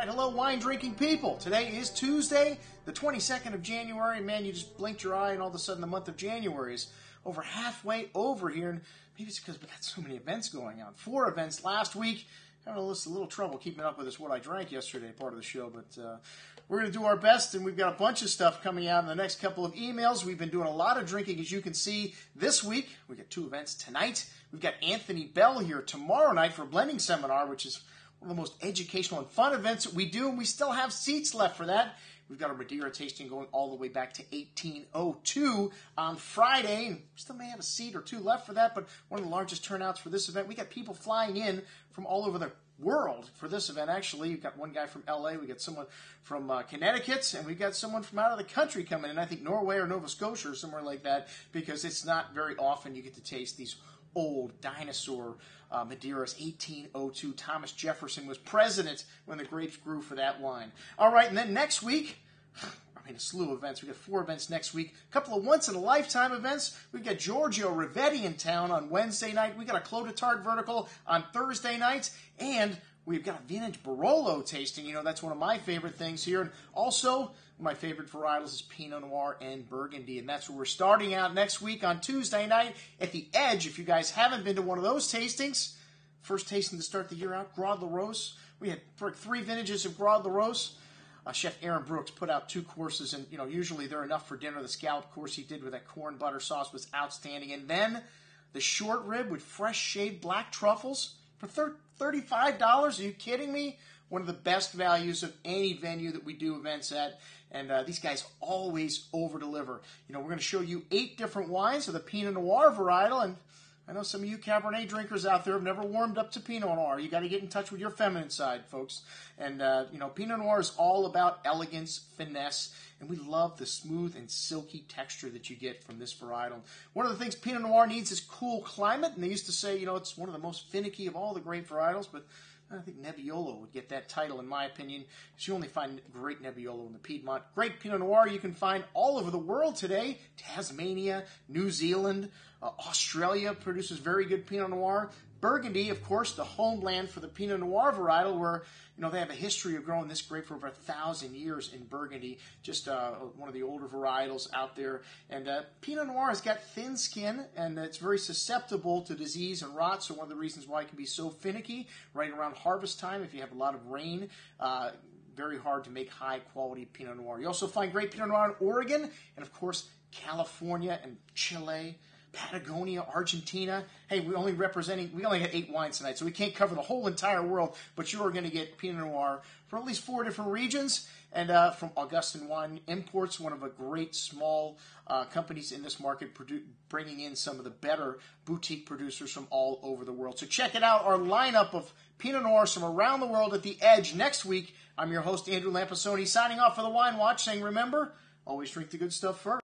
right, hello, wine-drinking people. Today is Tuesday, the 22nd of January. Man, you just blinked your eye, and all of a sudden the month of January is over halfway over here. And maybe it's because we got so many events going on. 4 events last week. Having a little trouble keeping up with this What I Drank Yesterday part of the show, but we're going to do our best, and we've got a bunch of stuff coming out in the next couple of emails. We've been doing a lot of drinking, as you can see, this week. We've got 2 events tonight. We've got Anthony Bell here tomorrow night for a blending seminar, which is one of the most educational and fun events that we do, and we still have seats left for that. We've got a Madeira tasting going all the way back to 1802 on Friday. And we still may have a seat or 2 left for that, but one of the largest turnouts for this event. We got people flying in from all over the world for this event. Actually, you've got one guy from LA, we got someone from Connecticut, and we've got someone from out of the country coming in. I think Norway or Nova Scotia or somewhere like that, because it's not very often you get to taste these old dinosaur Madeiras. 1802. Thomas Jefferson was president when the grapes grew for that wine. All right, and then next week, a slew of events. We've got 4 events next week. A couple of once-in-a-lifetime events. We've got Giorgio Rivetti in town on Wednesday night. We've got a Clos de Tart vertical on Thursday night. And we've got a vintage Barolo tasting. You know, that's one of my favorite things here. And also, my favorite varietals is Pinot Noir and Burgundy. And that's where we're starting out next week on Tuesday night at the Edge. If you guys haven't been to one of those tastings, first tasting to start the year out, Grade La Rose. We had 3 vintages of Grade La Rose. Chef Aaron Brooks put out 2 courses, and usually they're enough for dinner. The scallop course he did with that corn butter sauce was outstanding. And then the short rib with fresh shaved black truffles for $35. Are you kidding me? One of the best values of any venue that we do events at. And these guys always over-deliver. We're going to show you 8 different wines of the Pinot Noir varietal. And I know some of you Cabernet drinkers out there have never warmed up to Pinot Noir. You got to get in touch with your feminine side, folks. And, Pinot Noir is all about elegance, finesse, and we love the smooth and silky texture that you get from this varietal. One of the things Pinot Noir needs is cool climate, and they used to say, it's one of the most finicky of all the grape varietals, but I think Nebbiolo would get that title, in my opinion, because you only find great Nebbiolo in the Piedmont. Great Pinot Noir you can find all over the world today. Tasmania, New Zealand, Australia produces very good Pinot Noir. Burgundy, of course, the homeland for the Pinot Noir varietal, where they have a history of growing this grape for over 1,000 years in Burgundy. Just one of the older varietals out there. And Pinot Noir has got thin skin, and it's very susceptible to disease and rot. So one of the reasons why it can be so finicky right around harvest time, if you have a lot of rain. Very hard to make high-quality Pinot Noir. You also find great Pinot Noir in Oregon, and of course California and Chile, Patagonia, Argentina. Hey, we only got 8 wines tonight, so we can't cover the whole entire world, but you are going to get Pinot Noir from at least 4 different regions, and from Augustin Wine Imports, one of the great small companies in this market, bringing in some of the better boutique producers from all over the world. So check it out, our lineup of Pinot Noirs from around the world at the Edge next week. I'm your host, Andrew Lampasoni, signing off for the Wine Watch, saying remember, always drink the good stuff first.